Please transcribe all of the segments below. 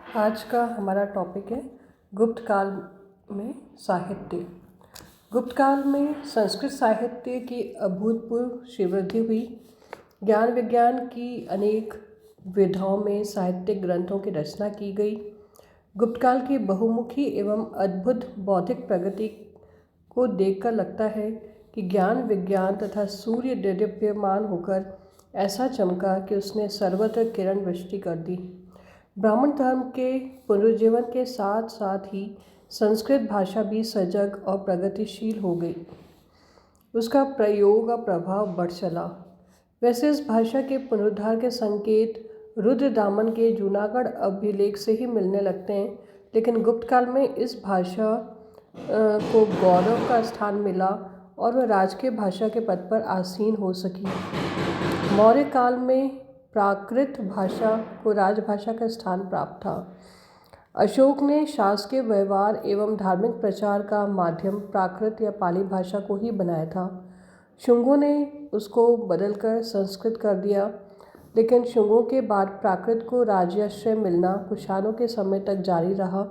आज का हमारा टॉपिक है गुप्त काल में साहित्य। गुप्त काल में संस्कृत साहित्य की अभूतपूर्व श्रीवृद्धि हुई। ज्ञान विज्ञान की अनेक विधाओं में साहित्यिक ग्रंथों की रचना की गई। गुप्त काल की बहुमुखी एवं अद्भुत बौद्धिक प्रगति को देखकर लगता है कि ज्ञान विज्ञान तथा सूर्य देदीप्यमान होकर ऐसा चमका कि उसने सर्वत्र किरण वृष्टि कर दी। ब्राह्मण धर्म के पुनरुज्जीवन के साथ साथ ही संस्कृत भाषा भी सजग और प्रगतिशील हो गई। उसका प्रयोग और प्रभाव बढ़ चला। वैसे इस भाषा के पुनरुद्धार के संकेत रुद्रदामन के जूनागढ़ अभिलेख से ही मिलने लगते हैं, लेकिन गुप्त काल में इस भाषा को गौरव का स्थान मिला और वह राजकीय भाषा के पद पर आसीन हो सकी। मौर्य काल में प्राकृत भाषा को राजभाषा का स्थान प्राप्त था। अशोक ने शासकीय व्यवहार एवं धार्मिक प्रचार का माध्यम प्राकृत या पाली भाषा को ही बनाया था। शुंगों ने उसको बदलकर संस्कृत कर दिया, लेकिन शुंगों के बाद प्राकृत को राज्याश्रय मिलना कुषाणों के समय तक जारी रहा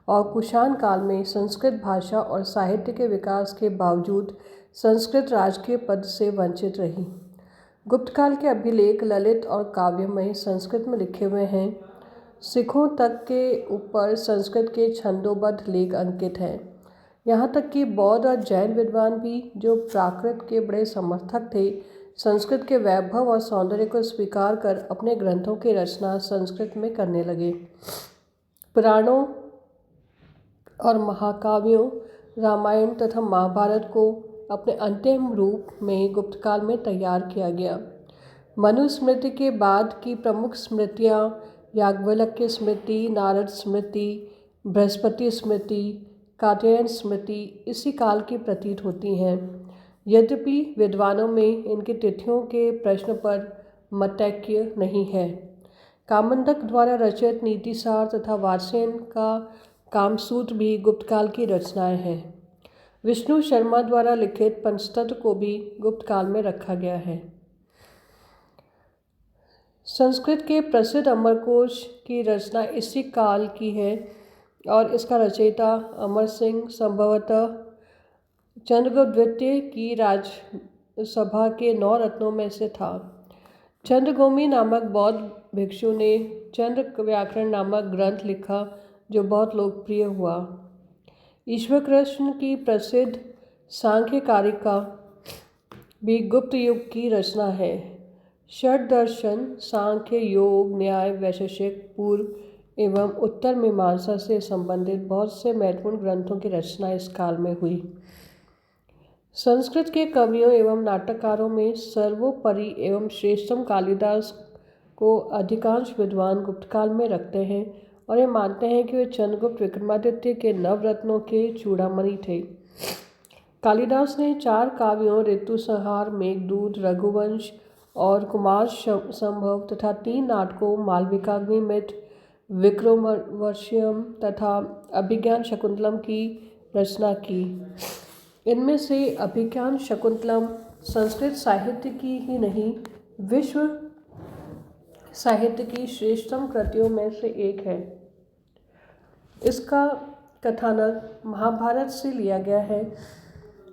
और कुषाण काल में संस्कृत भाषा और साहित्य के विकास के बावजूद संस्कृत राजकीय पद से वंचित रही। गुप्त काल के अभिलेख ललित और काव्यमय संस्कृत में लिखे हुए हैं। सिखों तक के ऊपर संस्कृत के छंदोबद्ध लेख अंकित हैं। यहाँ तक कि बौद्ध और जैन विद्वान भी, जो प्राकृत के बड़े समर्थक थे, संस्कृत के वैभव और सौंदर्य को स्वीकार कर अपने ग्रंथों की रचना संस्कृत में करने लगे। पुराणों और महाकाव्यों रामायण तथा महाभारत को अपने अंतिम रूप में गुप्त काल में तैयार किया गया। मनुस्मृति के बाद की प्रमुख स्मृतियाँ याज्ञवल्क्य स्मृति, नारद स्मृति, बृहस्पति स्मृति, कात्यायन स्मृति इसी काल की प्रतीत होती हैं। यद्यपि विद्वानों में इनकी तिथियों के प्रश्न पर मतैक्य नहीं है। कामंडक द्वारा रचित नीतिसार तथा वात्स्ययन का कामसूत्र भी गुप्त काल की रचनाएं हैं। विष्णु शर्मा द्वारा लिखित पंचतंत्र को भी गुप्त काल में रखा गया है। संस्कृत के प्रसिद्ध अमरकोश की रचना इसी काल की है और इसका रचयिता अमर सिंह संभवतः चंद्रगुप्त द्वितीय की राजसभा के 9 रत्नों में से था। चंद्रगौमी नामक बौद्ध भिक्षु ने चंद्र व्याकरण नामक ग्रंथ लिखा, जो बहुत लोकप्रिय हुआ। ईश्वर कृष्ण की प्रसिद्ध सांख्य कारिका भी गुप्त युग की रचना है। षड दर्शन, सांख्य, योग, न्याय, वैशेषिक, पूर्व एवं उत्तर मीमांसा से संबंधित बहुत से महत्वपूर्ण ग्रंथों की रचना इस काल में हुई। संस्कृत के कवियों एवं नाटककारों में सर्वोपरि एवं श्रेष्ठतम कालिदास को अधिकांश विद्वान गुप्त काल में रखते हैं और ये मानते हैं कि वे चंद्रगुप्त विक्रमादित्य के नवरत्नों के चूड़ामणि थे। कालिदास ने 4 काव्यों ऋतुसंहार, मेघदूत, रघुवंश और कुमार संभव तथा 3 नाटकों मालविकाग्निमित्र, विक्रमोर्वशीयम तथा अभिज्ञान शकुंतलम की रचना की। इनमें से अभिज्ञान शकुंतलम संस्कृत साहित्य की ही नहीं, विश्व साहित्य की श्रेष्ठतम कृतियों में से एक है। इसका कथानक महाभारत से लिया गया है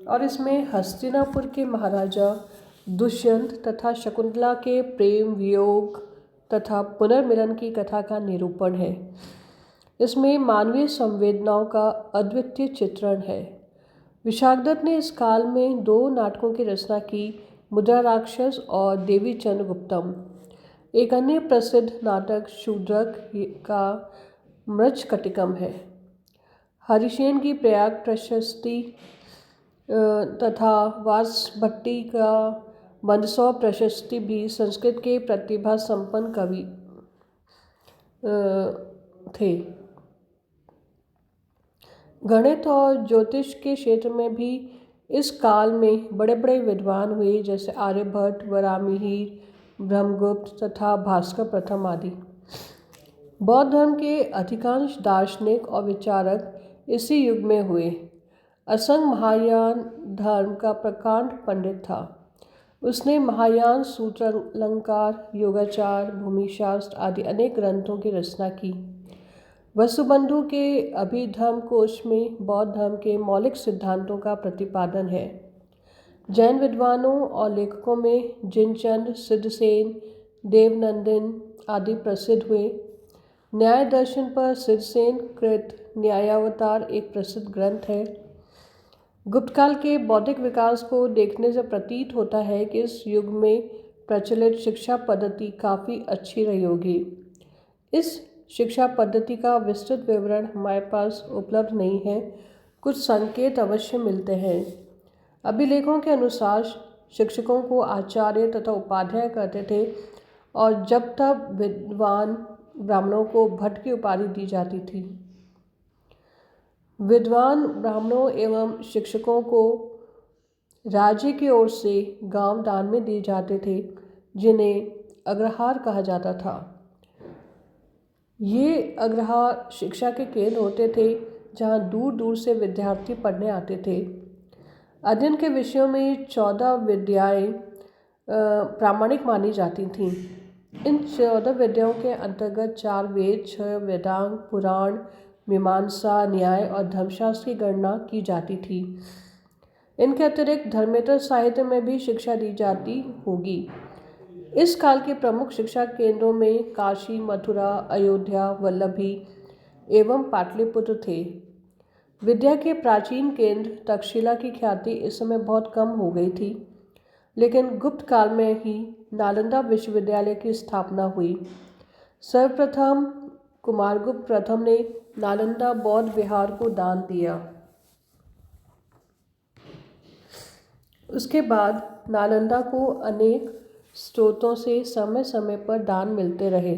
और इसमें हस्तिनापुर के महाराजा दुष्यंत तथा शकुंतला के प्रेम, वियोग तथा पुनर्मिलन की कथा का निरूपण है। इसमें मानवीय संवेदनाओं का अद्वितीय चित्रण है। विशाखदत्त ने इस काल में 2 नाटकों की रचना की, मुद्रा राक्षस और देवी चंद्रगुप्तम। एक अन्य प्रसिद्ध नाटक शूद्रक का मृच्छकटिकम है। हरिसेन की प्रयाग प्रशस्ति तथा वासभट्टी का मंदसौर प्रशस्ति भी संस्कृत के प्रतिभा संपन्न कवि थे। गणित और ज्योतिष के क्षेत्र में भी इस काल में बड़े बड़े विद्वान हुए, जैसे आर्यभट्ट, वराहमिहिर, ब्रह्मगुप्त तथा भास्कर प्रथम आदि। बौद्ध धर्म के अधिकांश दार्शनिक और विचारक इसी युग में हुए। असंग महायान धर्म का प्रकांड पंडित था। उसने महायान सूत्रालंकार, योगाचार, भूमिशास्त्र आदि अनेक ग्रंथों की रचना की। वसुबंधु के अभिधर्म कोश में बौद्ध धर्म के मौलिक सिद्धांतों का प्रतिपादन है। जैन विद्वानों और लेखकों में जिनचंद, सिद्धसेन, देवनंदन आदि प्रसिद्ध हुए। न्याय दर्शन पर सिद्धसेन कृत न्यायावतार एक प्रसिद्ध ग्रंथ है। गुप्त काल के बौद्धिक विकास को देखने से प्रतीत होता है कि इस युग में प्रचलित शिक्षा पद्धति काफ़ी अच्छी रही होगी। इस शिक्षा पद्धति का विस्तृत विवरण हमारे पास उपलब्ध नहीं है, कुछ संकेत अवश्य मिलते हैं। अभिलेखों के अनुसार शिक्षकों को आचार्य तथा उपाध्याय कहते थे और जब तब विद्वान ब्राह्मणों को भट्ट की उपाधि दी जाती थी। विद्वान ब्राह्मणों एवं शिक्षकों को राज्य की ओर से गांव दान में दिए जाते थे, जिन्हें अग्रहार कहा जाता था। ये अग्रहार शिक्षा के केंद्र होते थे, जहाँ दूर दूर से विद्यार्थी पढ़ने आते थे। अध्ययन के विषयों में 14 विद्याएं प्रामाणिक मानी जाती थीं। इन 14 विद्याओं के अंतर्गत 4 वेद, 6 वेदांग, पुराण, मीमांसा, न्याय और धर्मशास्त्र की गणना की जाती थी। इनके अतिरिक्त धर्मेतर साहित्य में भी शिक्षा दी जाती होगी। इस काल के प्रमुख शिक्षा केंद्रों में काशी, मथुरा, अयोध्या, वल्लभी एवं पाटलिपुत्र थे। विद्या के प्राचीन केंद्र तक्षशिला की ख्याति इस समय बहुत कम हो गई थी, लेकिन गुप्त काल में ही नालंदा विश्वविद्यालय की स्थापना हुई। सर्वप्रथम कुमारगुप्त प्रथम ने नालंदा बौद्ध विहार को दान दिया। उसके बाद नालंदा को अनेक स्रोतों से समय समय पर दान मिलते रहे।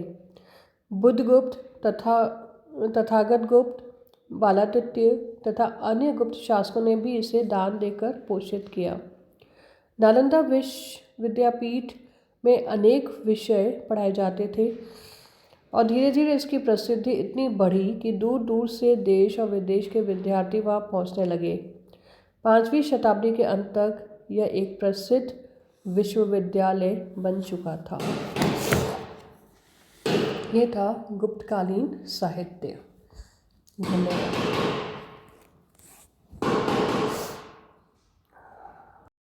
बुद्धगुप्त तथागत गुप्त, बालादित्य तथा अन्य गुप्त शासकों ने भी इसे दान देकर पोषित किया। नालंदा विश्वविद्यापीठ में अनेक विषय पढ़ाए जाते थे और धीरे धीरे इसकी प्रसिद्धि इतनी बढ़ी कि दूर दूर से देश और विदेश के विद्यार्थी वहाँ पहुँचने लगे। 5वीं शताब्दी के अंत तक यह एक प्रसिद्ध विश्वविद्यालय बन चुका था। ये था गुप्तकालीन साहित्य। धन्यवाद।